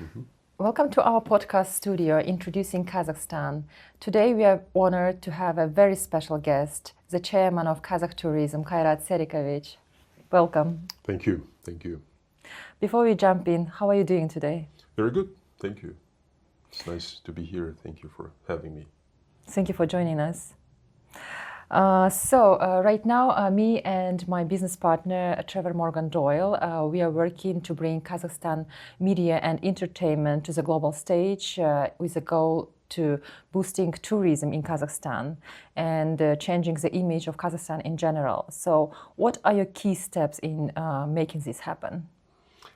Mm-hmm. Welcome to our podcast studio introducing Kazakhstan. Today we are honored to have a very special guest, the chairman of Kazakh tourism, Kairat Sadvakassov. Welcome. Thank you. Thank you. Before we jump in, how are you doing today? Very good. Thank you. It's nice to be here. Thank you for having me. Thank you for joining us. Right now, me and my business partner, Trevor Morgan Doyle, we are working to bring Kazakhstan media and entertainment to the global stage with a goal to boosting tourism in Kazakhstan and changing the image of Kazakhstan in general. So what are your key steps in making this happen?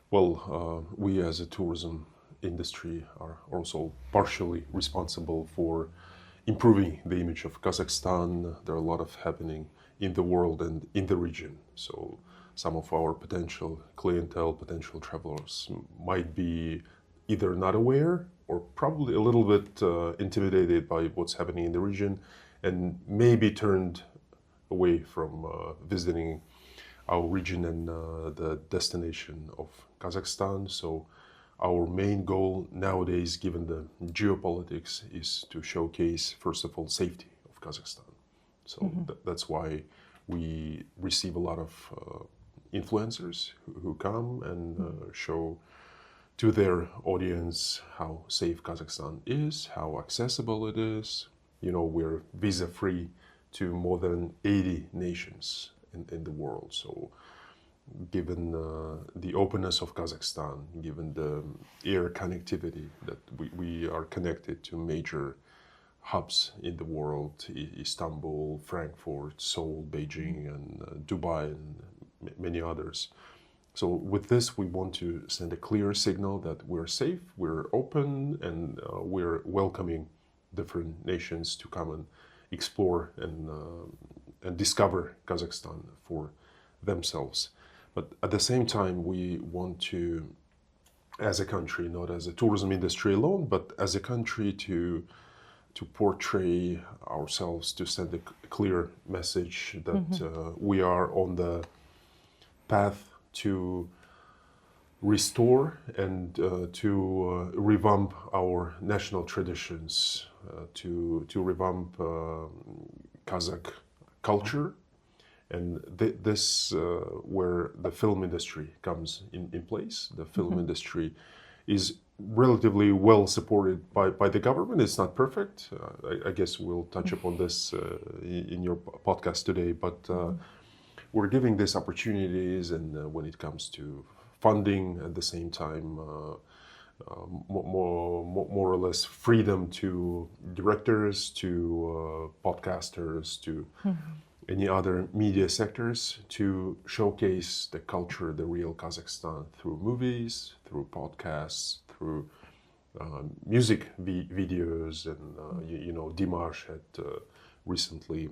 Well, we as a tourism industry are also partially responsible for improving the image of Kazakhstan. There are a lot of happening in the world and in the region. So some of our potential clientele, potential travelers might be either not aware or probably a little bit intimidated by what's happening in the region and maybe turned away from visiting our region and the destination of Kazakhstan. So our main goal nowadays, given the geopolitics, is to showcase, first of all, safety of Kazakhstan. So that's why we receive a lot of influencers who come and show to their audience how safe Kazakhstan is, how accessible it is. You know, we're visa-free to more than 80 nations in the world. So given the openness of Kazakhstan, given the air connectivity that we are connected to major hubs in the world, Istanbul, Frankfurt, Seoul, Beijing, and Dubai, and many others. So with this, we want to send a clear signal that we're safe, we're open, and we're welcoming different nations to come and explore and discover Kazakhstan for themselves. But at the same time, we want to, as a country, not as a tourism industry alone, but as a country to portray ourselves, to send a clear message that we are on the path to restore and to revamp our national traditions, to revamp Kazakh culture. And this where the film industry comes in place. The film industry is relatively well supported by the government. It's not perfect. I guess we'll touch upon this in your podcast today. But we're giving these opportunities, and when it comes to funding, at the same time, more or less freedom to directors, to podcasters, to any other media sectors to showcase the culture, the real Kazakhstan, through movies, through podcasts, through music videos. And you know, Dimash had recently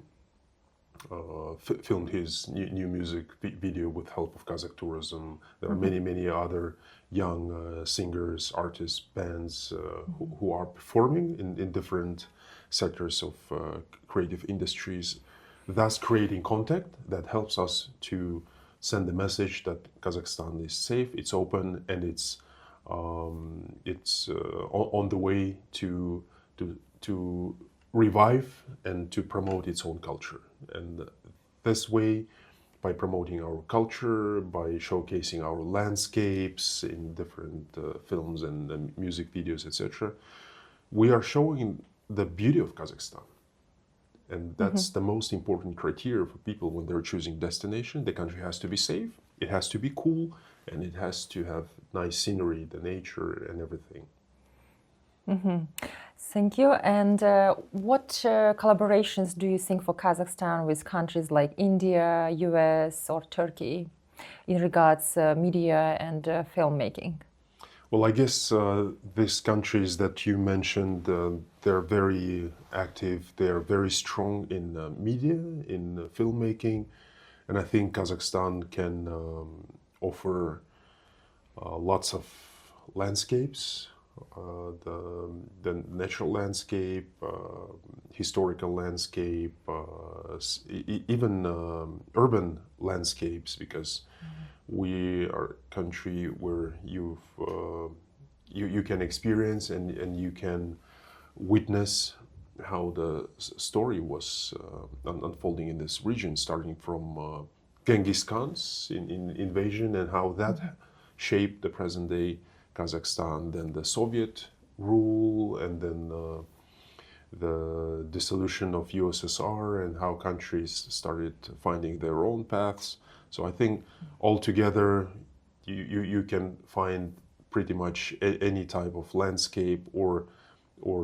filmed his new music video with help of Kazakh tourism. There are many other young singers, artists, bands who are performing in different sectors of creative industries, thus creating content that helps us to send the message that Kazakhstan is safe, it's open, and it's on the way to revive and to promote its own culture. And this way, by promoting our culture, by showcasing our landscapes in different films and music videos, etc., we are showing the beauty of Kazakhstan. And that's the most important criteria for people when they're choosing destination. The country has to be safe, it has to be cool, and it has to have nice scenery, the nature, and everything. Thank you. And what collaborations do you think for Kazakhstan with countries like India, US, or Turkey in regards media and filmmaking? Well, I guess these countries that you mentioned, they're very active, they're very strong in media, in filmmaking, and I think Kazakhstan can offer lots of landscapes, the natural landscape, historical landscape, even urban landscapes, because we are a country where you can experience and you can witness how the story was unfolding in this region, starting from Genghis Khan's invasion and how that shaped the present day Kazakhstan, then the Soviet rule, and then the dissolution of USSR and how countries started finding their own paths. So I think altogether you can find pretty much any type of landscape or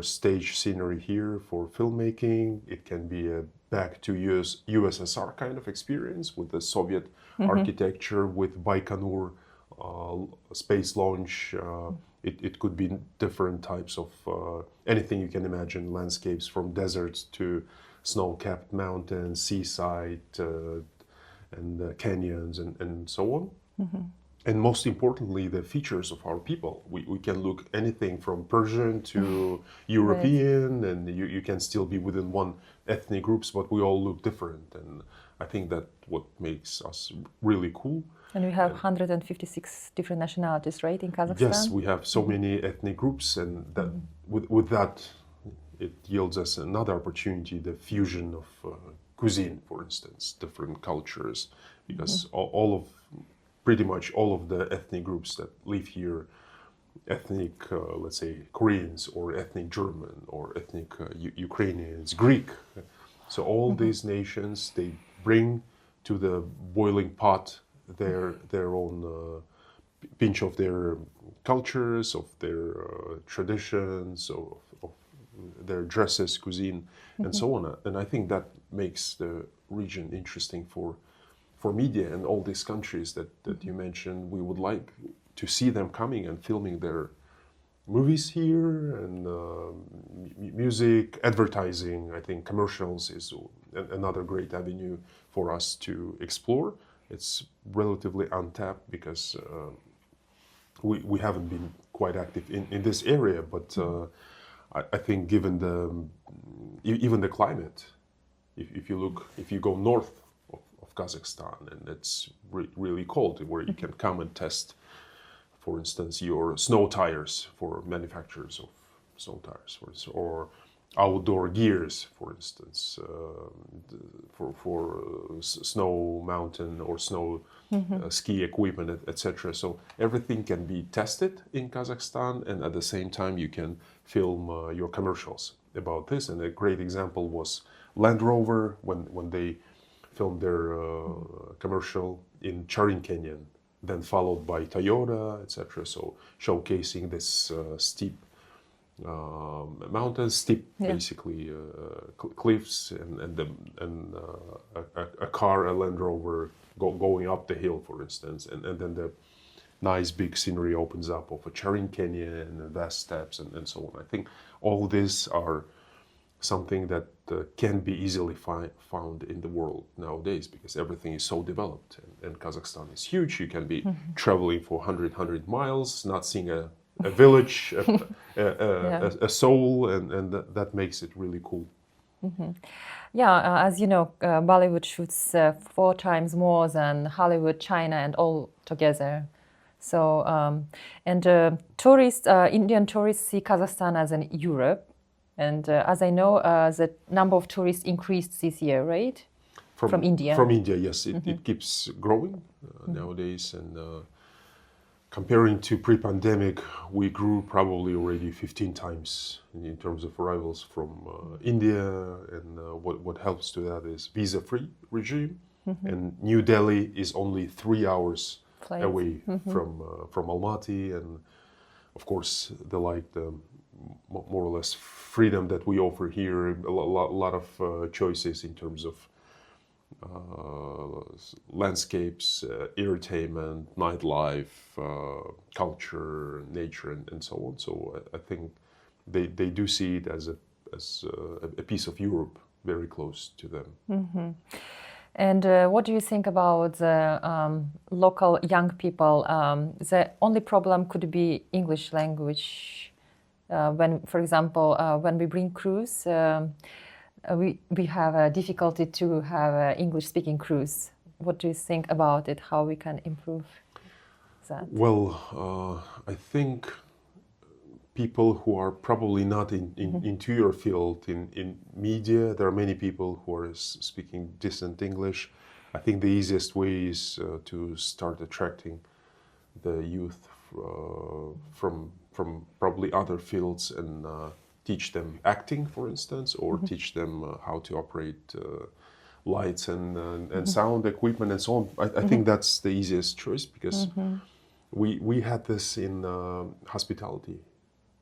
stage scenery here for filmmaking. It can be a back to USSR kind of experience with the Soviet architecture, with Baikonur space launch. It could be different types of anything you can imagine, landscapes from deserts to snow-capped mountains, seaside, and canyons, and so on. And most importantly, the features of our people. We can look anything from Persian to European, right. And you can still be within one ethnic groups, but we all look different. And I think that what makes us really cool. And we have 156 different nationalities, right, in Kazakhstan? Yes, we have so many ethnic groups, and that with that, it yields us another opportunity, the fusion of cuisine, for instance, different cultures, because pretty much all of the ethnic groups that live here, ethnic, let's say, Koreans or ethnic German or ethnic Ukrainians, Greek. So all these nations, they bring to the boiling pot their own pinch of their cultures, of their traditions, of their dresses, cuisine, and so on. And I think that makes the region interesting for media, and all these countries that you mentioned. We would like to see them coming and filming their movies here, and music, advertising. I think commercials is another great avenue for us to explore. It's relatively untapped because we haven't been quite active in this area, but I think given even the climate, if you go north of Kazakhstan, and it's really cold, where you can come and test, for instance, your snow tires for manufacturers of snow tires, or outdoor gears, for instance, for snow mountain or snow ski equipment, etc. So everything can be tested in Kazakhstan, and at the same time you can film your commercials about this. And a great example was Land Rover when they filmed their commercial in Charin Canyon, then followed by Toyota, etc. So showcasing this steep mountains, steep basically cliffs, and a car, a Land Rover, going up the hill, for instance, and then the nice big scenery opens up of a Charin Canyon and vast steppes and so on. I think all these are something that can be easily found in the world nowadays, because everything is so developed, and Kazakhstan is huge. You can be traveling for 100 miles, not seeing a village, a soul, and that makes it really cool. Yeah, as you know, Bollywood shoots 4 times more than Hollywood, China, and all together. So, Indian tourists see Kazakhstan as in Europe. And as I know, the number of tourists increased this year, right? From India. From India, yes. It keeps growing nowadays. And comparing to pre-pandemic, we grew probably already 15 times in terms of arrivals from India. And what helps to that is visa-free regime. And New Delhi is only 3 hours away from Almaty. And of course, the more or less freedom that we offer here, a lot of choices in terms of landscapes, entertainment, nightlife, culture, nature, and so on. So I think they do see it as a piece of Europe very close to them. And what do you think about the local young people? The only problem could be English language. When, for example, when we bring crews, we have a difficulty to have English-speaking crews. What do you think about it? How we can improve that? Well, I think people who are probably not into your field in media. There are many people who are speaking decent English. I think the easiest way is to start attracting the youth from probably other fields and teach them acting, for instance, or teach them how to operate lights and sound equipment and so on. I think that's the easiest choice, because we had this in hospitality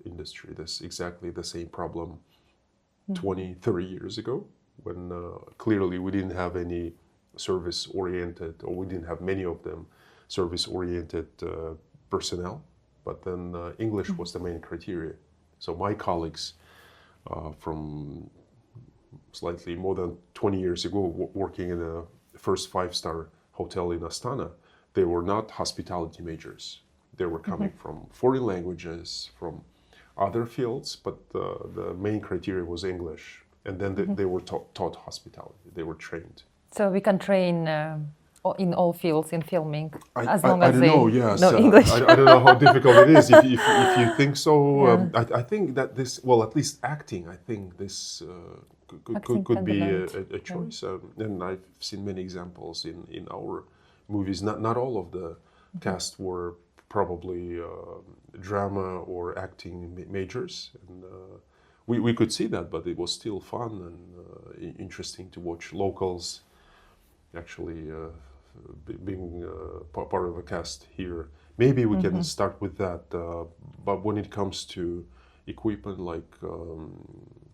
industry. This exactly the same problem 20, 30 years ago, when clearly we didn't have any service-oriented, or we didn't have many of them service-oriented personnel, but then English was the main criteria. So my colleagues from slightly more than 20 years ago, working in a first 5-star hotel in Astana, they were not hospitality majors. They were coming from foreign languages, from other fields, but the main criteria was English. And then they were taught hospitality. They were trained. So we can train in all fields in filming, as I long as don't they know, yes. know English. I don't know how difficult it is. If you think so, I think that this, well, at least acting, I think this could be a choice. And I've seen many examples in our movies. Not all of the cast were probably drama or acting majors. And we could see that, but it was still fun and interesting to watch locals actually being part of a cast here. Maybe we can start with that, but when it comes to equipment like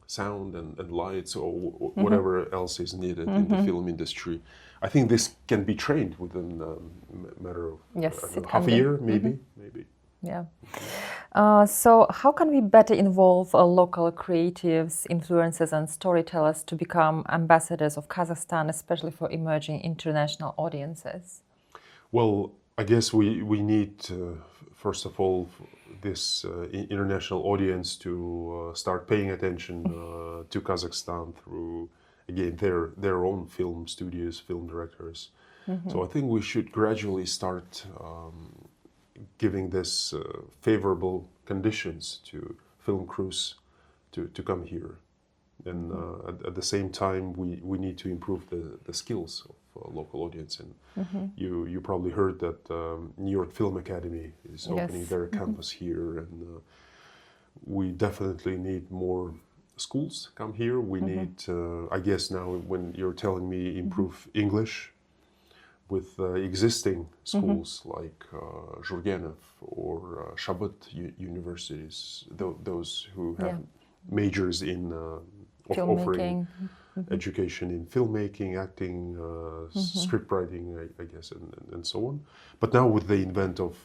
sound and lights or whatever else is needed in the film industry, I think this can be trained within a matter of half a year, maybe. Yeah. So how can we better involve local creatives, influencers and storytellers to become ambassadors of Kazakhstan, especially for emerging international audiences? Well, I guess we need, first of all, this international audience to start paying attention to Kazakhstan through, again, their own film studios, film directors. So I think we should gradually start giving this favorable conditions to film crews to come here. And at the same time, we need to improve the skills of local audience. And you probably heard that New York Film Academy is opening their campus here. And we definitely need more schools come here. We need, I guess now when you're telling me improve English, with existing schools like Zhurgenov or Shabbat universities, those who have majors in offering education in filmmaking, acting, script writing, I guess, and so on. But now with the advent of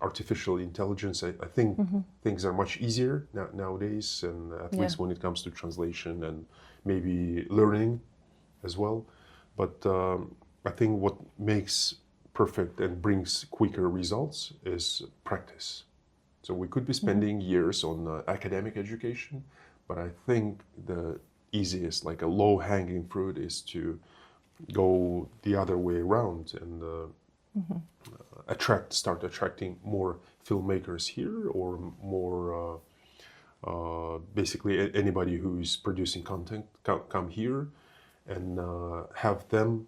artificial intelligence, I think things are much easier nowadays, and at least when it comes to translation and maybe learning as well. But I think what makes perfect and brings quicker results is practice. So we could be spending years on academic education, but I think the easiest, like a low-hanging fruit, is to go the other way around and start attracting more filmmakers here, or more basically anybody who is producing content come here and have them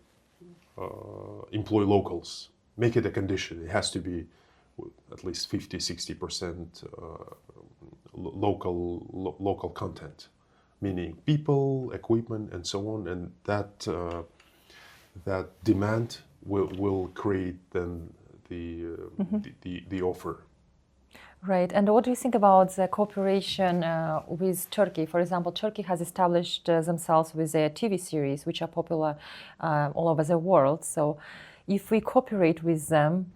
employ locals. Make it a condition. It has to be at least 50-60% local content, meaning people, equipment, and so on. And that demand will create then the offer. Right. And what do you think about the cooperation with Turkey? For example, Turkey has established themselves with their TV series, which are popular all over the world. So if we cooperate with them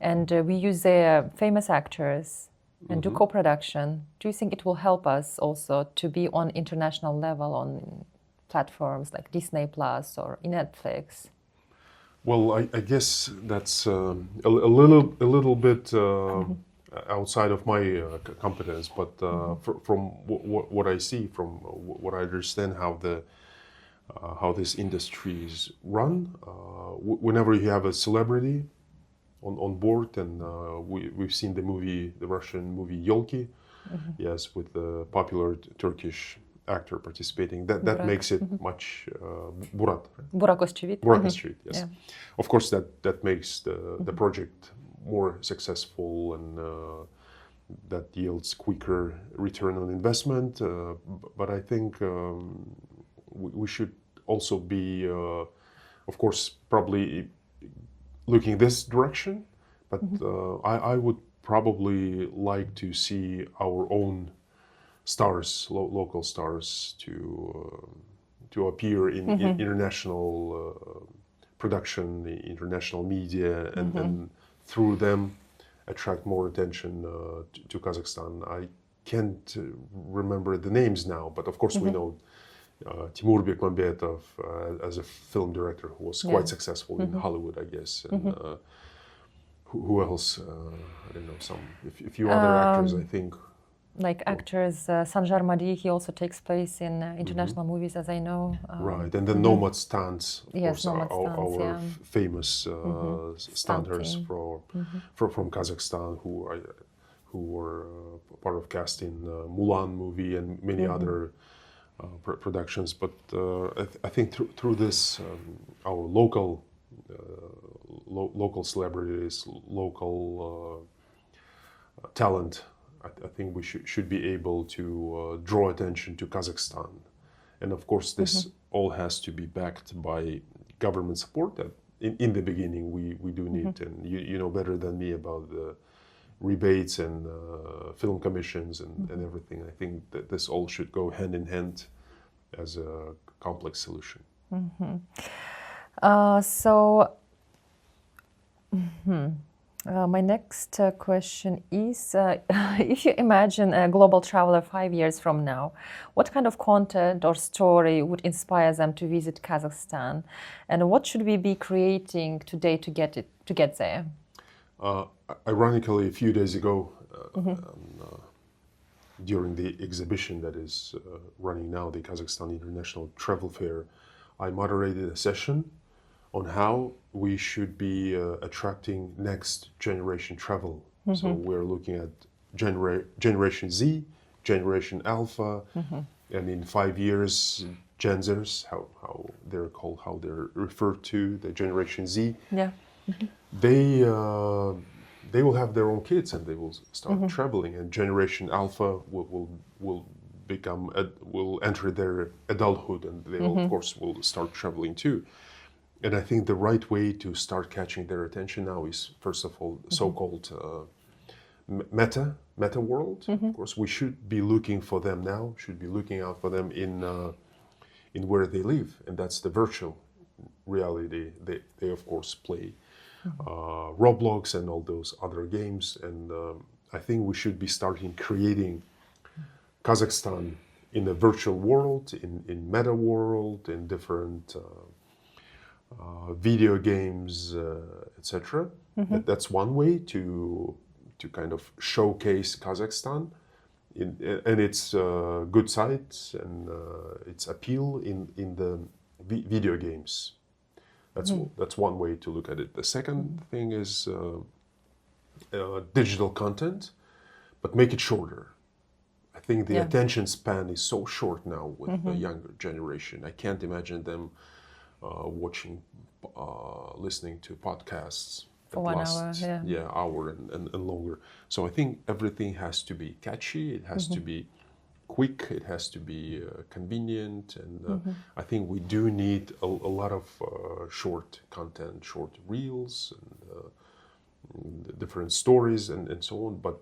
and we use their famous actors and do co-production, do you think it will help us also to be on international level on platforms like Disney Plus or Netflix? Well, I guess that's a little bit outside of my competence, but from what I see, from what I understand, how this industry is run, whenever you have a celebrity on board, and we've seen the Russian movie Yolki, yes, with the popular Turkish actor participating. That makes it much Burak, right? Burak Özçivit. Burak Özçivit, yes. Yeah. Of course, that makes the project more successful, and that yields quicker return on investment. But I think we should also be, of course, probably looking this direction. But I would probably like to see our own stars, local stars, to appear in international production, the international media, and through them attract more attention to Kazakhstan. I can't remember the names now, but of course we know Timur Bekmambetov as a film director who was quite successful in Hollywood, I guess. And who else? I don't know, some a few other actors, I think. Like actors, Sanjar Madi, he also takes place in international movies, as I know. Right, and then Nomad Stunts, of Yes, course, Nomad Stunts, our famous stunters from Kazakhstan who were part of cast in Mulan movie and many other productions. But I think through this, our local celebrities, local talent, I think we should be able to draw attention to Kazakhstan. And of course, this all has to be backed by government support. That in the beginning we do need, and you know better than me about the rebates and film commissions and everything. I think that this all should go hand in hand as a complex solution. My next question is, if you imagine a global traveler 5 years from now, what kind of content or story would inspire them to visit Kazakhstan? And what should we be creating today to get there? Ironically, a few days ago, during the exhibition that is running now, the Kazakhstan International Travel Fair, I moderated a session on how we should be attracting next generation travel. So we're looking at Generation Z, Generation Alpha, and in 5 years, Gen Zers, how they're called, how they're referred to, the Generation Z. Yeah. They will have their own kids and they will start traveling, and Generation Alpha will become will enter their adulthood, and they of course will start traveling too. And I think the right way to start catching their attention now is, first of all, so-called meta world. Of course, we should be looking for them now. Should be looking out for them in where they live, and that's the virtual reality. They of course play Roblox and all those other games, and I think we should be starting creating Kazakhstan in a virtual world, in meta world, in different video games, etc. That's one way to kind of showcase Kazakhstan and its good sides and its appeal in the video games. That's one way to look at it. The second thing is digital content, but make it shorter. I think the attention span is so short now with the younger generation. I can't imagine them watching, listening to podcasts for 1 hour, hour and longer. So I think everything has to be catchy. It has to be quick. It has to be convenient, and I think we do need a lot of short content, short reels, and different stories, and so on. But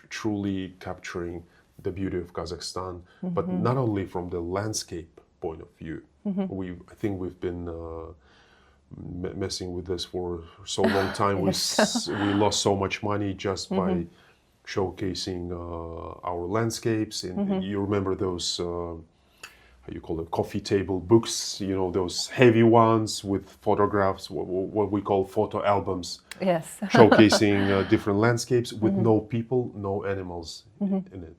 truly capturing the beauty of Kazakhstan, but not only from the landscape point of view. I think we've been messing with this for so long time. We lost so much money just by showcasing our landscapes. And you remember those, how you call it, coffee table books, you know, those heavy ones with photographs, what we call photo albums. Yes. Showcasing different landscapes with no people, no animals in it.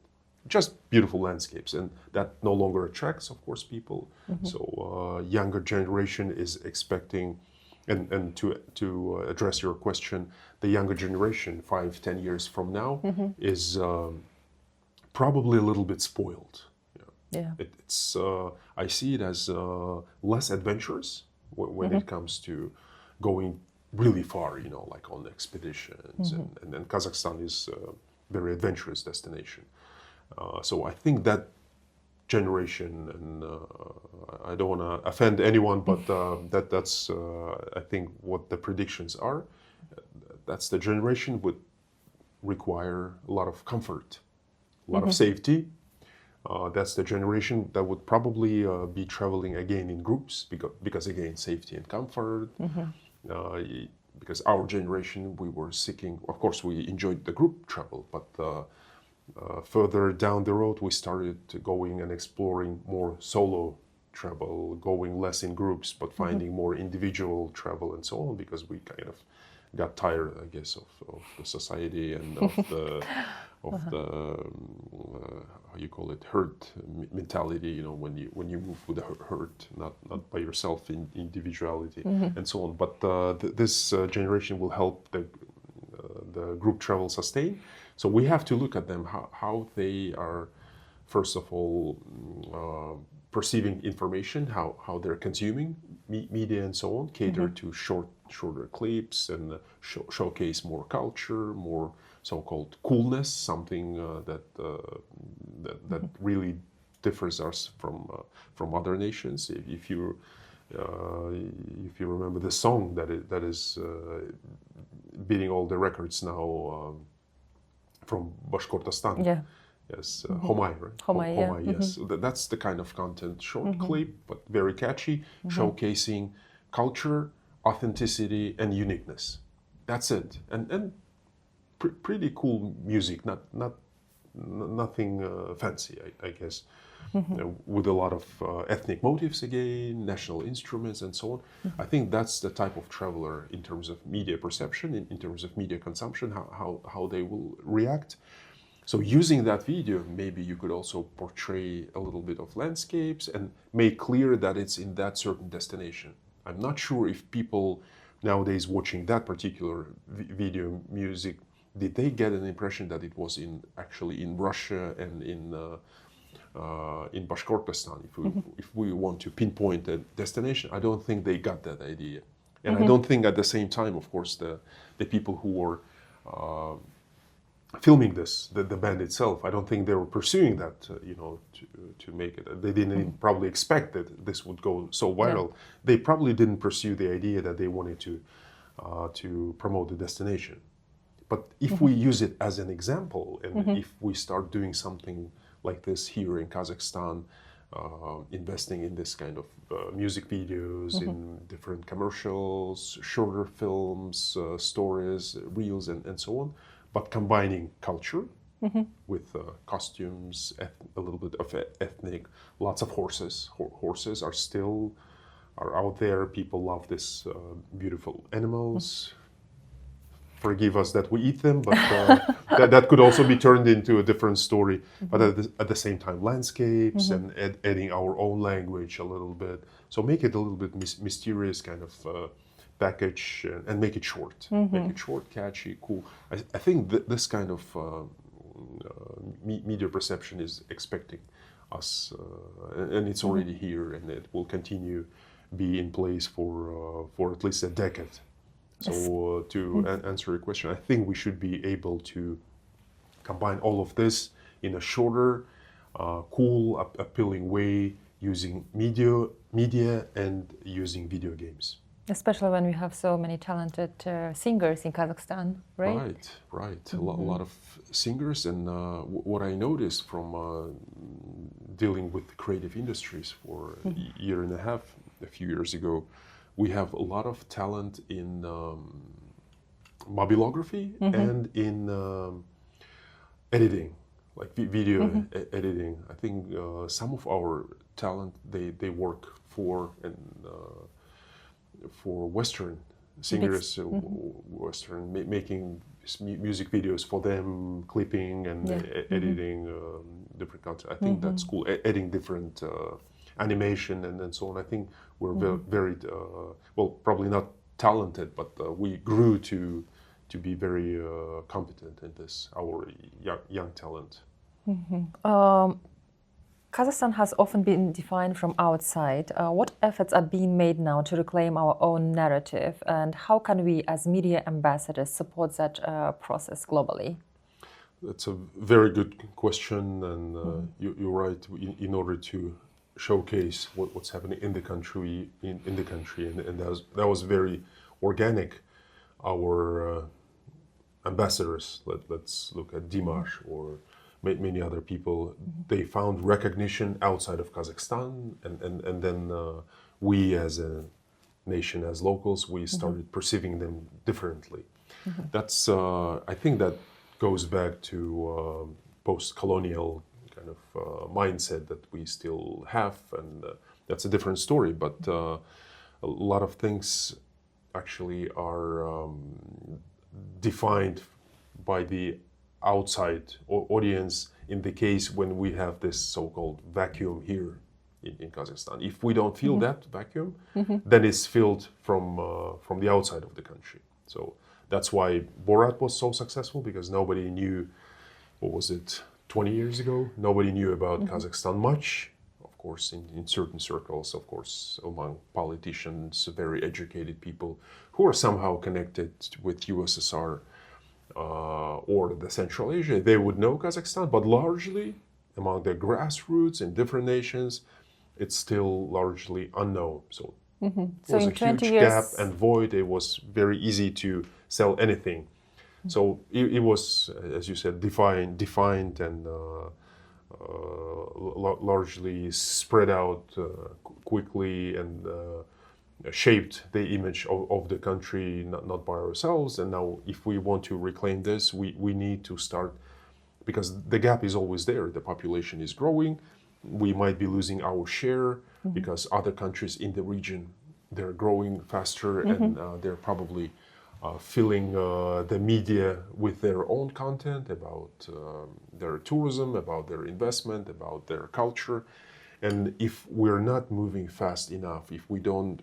Just beautiful landscapes, and that no longer attracts, of course, people. So younger generation is expecting, and to address your question, the younger generation 5-10 years from now is probably a little bit spoiled. Yeah. It's I see it as less adventurous when it comes to going really far, like on expeditions, and then Kazakhstan is a very adventurous destination. So I think that generation, and I don't want to offend anyone, but that's I think what the predictions are. That's the generation would require a lot of comfort, a lot of safety. That's the generation that would probably be traveling again in groups because again, safety and comfort. Because our generation, we were seeking, of course, we enjoyed the group travel, but further down the road, we started going and exploring more solo travel, going less in groups, but finding more individual travel and so on, because we kind of got tired, I guess, of the society and of the how you call it, herd mentality. When you move with a herd, not by yourself in individuality and so on. But this generation will help the group travel sustain. So we have to look at them, how they are, first of all, perceiving information, how they're consuming media and so on, cater to shorter clips and showcase more culture, more so-called coolness, something that really differs us from other nations. If you remember the song that is beating all the records now from Bashkortostan. Yeah. Yes, Homay, right? Homay, yeah. Yes. So that's the kind of content, short clip, but very catchy, showcasing culture, authenticity, and uniqueness. That's it. And pretty cool music, nothing fancy, I guess, with a lot of ethnic motifs again, national instruments, and so on. I think that's the type of traveler in terms of media perception, in terms of media consumption, how they will react. So using that video, maybe you could also portray a little bit of landscapes and make clear that it's in that certain destination. I'm not sure if people nowadays watching that particular video music, did they get an impression that it was actually in Russia and in Bashkortostan? If we want to pinpoint a destination, I don't think they got that idea. And I don't think at the same time, of course, the people who were filming this, the band itself, I don't think they were pursuing that, to make it. They didn't even probably expect that this would go so viral. Yeah. They probably didn't pursue the idea that they wanted to promote the destination. But if we use it as an example, and if we start doing something like this here in Kazakhstan, investing in this kind of music videos, in different commercials, shorter films, stories, reels, and so on, but combining culture with costumes, a little bit of ethnic, lots of horses. Horses are out there. People love this beautiful animals. Forgive us that we eat them, but that could also be turned into a different story. But at the same time, landscapes and adding our own language a little bit. So make it a little bit mysterious kind of package and make it short. Make it short, catchy, cool. I think this kind of media perception is expecting us, and it's already here, and it will continue be in place for at least a decade. So to answer your question, I think we should be able to combine all of this in a shorter, cool, appealing way, using media and using video games. Especially when we have so many talented singers in Kazakhstan, right? Right. A lot of singers, and what I noticed from dealing with creative industries for a year and a half, a few years ago, we have a lot of talent in mobilography and in editing, like video editing. I think some of our talent, they work for Western singers, Western, making music videos for them, clipping and editing different content. I think that's cool. Adding different animation and so on. I think we're very well, probably not talented, but we grew to be very competent in this, our young talent. Kazakhstan has often been defined from outside. What efforts are being made now to reclaim our own narrative, and how can we, as media ambassadors, support that process globally? That's a very good question, and you're right. In order to showcase what's happening in the country, and that was very organic. Our ambassadors, let's look at Dimash or many other people, they found recognition outside of Kazakhstan, and then we as a nation, as locals, we started perceiving them differently. That's I think that goes back to post-colonial kind of mindset that we still have, and that's a different story. But a lot of things actually are defined by the outside audience in the case when we have this so-called vacuum here in Kazakhstan. If we don't feel that vacuum, then it's filled from the outside of the country. So that's why Borat was so successful, because nobody knew, what was it, 20 years ago? Nobody knew about Kazakhstan much. Of course, in certain circles, of course, among politicians, very educated people who are somehow connected with USSR or the Central Asia, they would know Kazakhstan, but largely among the grassroots in different nations, it's still largely unknown. So So was in a 20 huge years, gap and void. It was very easy to sell anything. So it was, as you said, defined and largely spread out quickly and shaped the image of the country, not by ourselves. And now, if we want to reclaim this, we need to start, because the gap is always there. The population is growing. We might be losing our share because other countries in the region, they're growing faster, and they're probably filling the media with their own content about their tourism, about their investment, about their culture. And if we're not moving fast enough, if we don't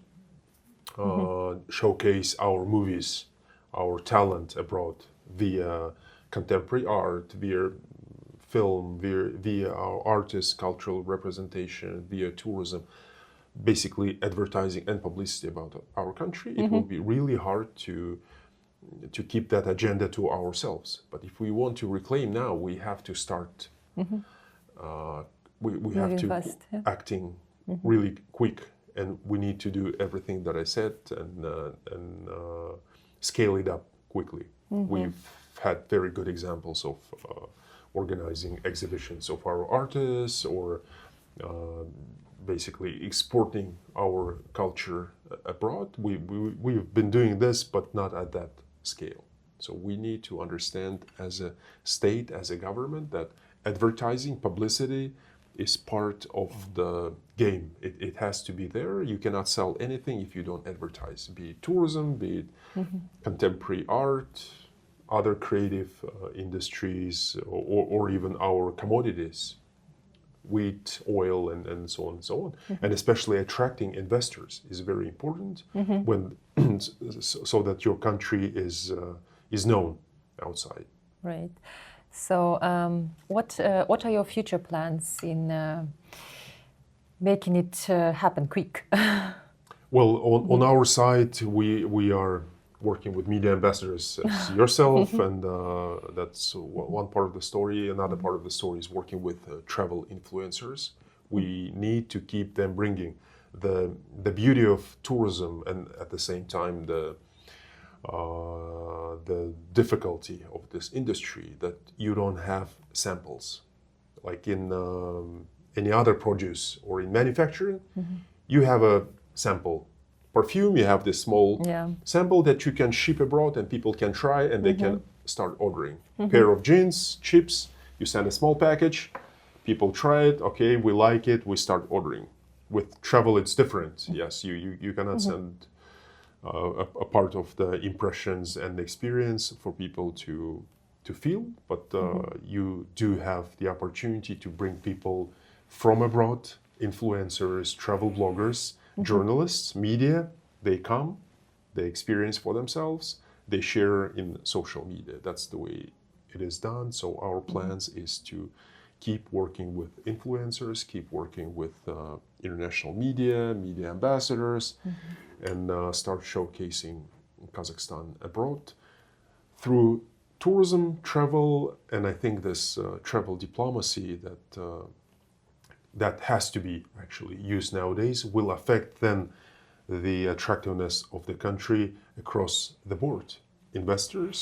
showcase our movies, our talent abroad via contemporary art, via film, via our artists, cultural representation, via tourism, basically advertising and publicity about our country, it will be really hard to keep that agenda to ourselves. But if we want to reclaim now, we have to start. We have to fast, acting really quick, and we need to do everything that I said and scale it up quickly. We've had very good examples of organizing exhibitions of our artists, or basically exporting our culture abroad. We've been doing this, but not at that scale. So we need to understand as a state, as a government, that advertising, publicity is part of the game. It has to be there. You cannot sell anything if you don't advertise, be it tourism, be it contemporary art, other creative industries, or even our commodities, wheat, oil, and so on and so on. And especially attracting investors is very important when so that your country is known outside. Right. So, what are your future plans in making it happen quick? Well, on our side, we are working with media ambassadors as yourself, and that's one part of the story. Another part of the story is working with travel influencers. We need to keep them bringing the beauty of tourism, and at the same time the difficulty of this industry, that you don't have samples like in any other produce or in manufacturing. You have a sample. Perfume, you have this small sample that you can ship abroad and people can try, and they can start ordering. Pair of jeans, chips, you send a small package, people try it, okay, we like it, we start ordering. With travel, it's different. Yes, you cannot send a part of the impressions and experience for people to feel, but you do have the opportunity to bring people from abroad, influencers, travel bloggers, journalists, media. They come, they experience for themselves, they share in social media. That's the way it is done. So our plans is to keep working with influencers, keep working with international media ambassadors, and start showcasing Kazakhstan abroad through tourism, travel, and I think this travel diplomacy that has to be actually used nowadays will affect then the attractiveness of the country across the board. Investors,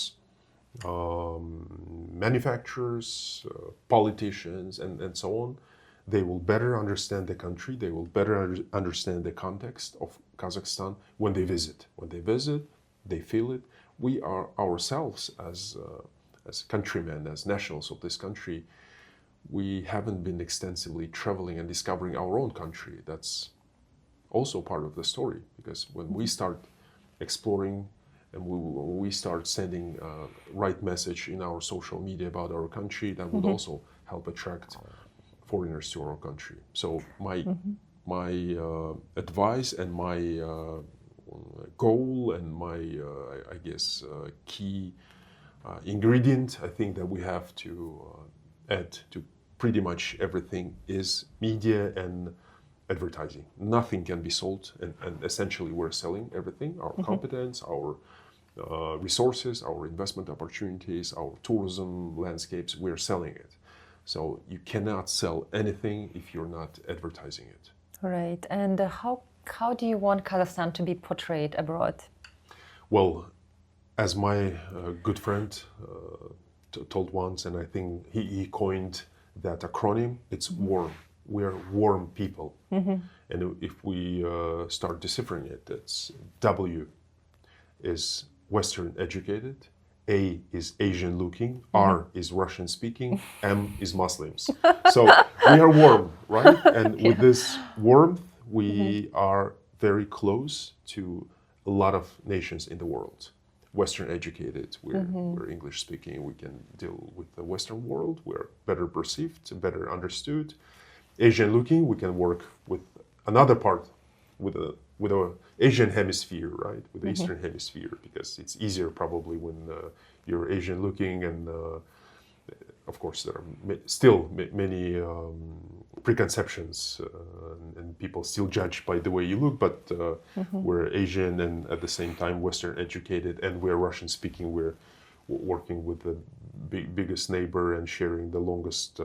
manufacturers, politicians, and so on, they will better understand the country, they will better understand the context of Kazakhstan when they visit. When they visit, they feel it. We are ourselves as countrymen, as nationals of this country, we haven't been extensively traveling and discovering our own country. That's also part of the story, because when we start exploring and we start sending right message in our social media about our country, that would also help attract foreigners to our country. So my advice and my goal and my I guess key ingredient, I think that we have to add to pretty much everything is media and advertising. Nothing can be sold, and essentially we're selling everything, our competence, our resources, our investment opportunities, our tourism landscapes, we're selling it. So you cannot sell anything if you're not advertising it. Right. And how do you want Kazakhstan to be portrayed abroad? Well, as my good friend told once, and I think he coined that acronym, it's warm. We're warm people. And if we start deciphering it, it's W is Western educated, A is Asian looking, R is Russian speaking, M is Muslims. So we are warm, right? And with this warmth, we are very close to a lot of nations in the world. Western educated, we're English speaking, we can deal with the Western world, we're better perceived, better understood. Asian looking, we can work with another part, with a Asian hemisphere, right? With the Eastern hemisphere, because it's easier probably when you're Asian looking, and of course there are still many preconceptions and people still judge by the way you look, but we're Asian and at the same time Western educated, and we're Russian speaking. We're working with the biggest neighbor and sharing the longest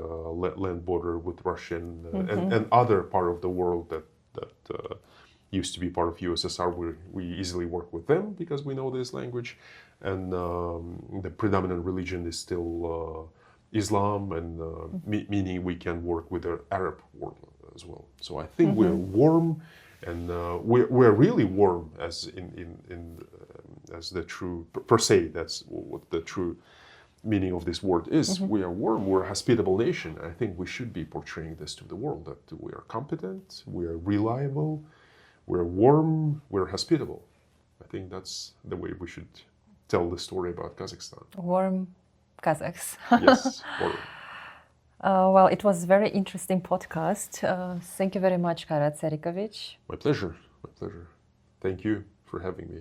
land border with Russia and other part of the world that used to be part of USSR. We easily work with them because we know this language, and the predominant religion is still Islam, and meaning we can work with the Arab world as well. So I think we're warm, and we're really warm as as the true per se. That's what the true meaning of this word is. We are warm. We're a hospitable nation. I think we should be portraying this to the world, that we are competent, we are reliable, we're warm, we're hospitable. I think that's the way we should tell the story about Kazakhstan. Warm Kazakhs. Yes, warm. Well, it was a very interesting podcast. Thank you very much, Kairat Sadvakassov. My pleasure. My pleasure. Thank you for having me.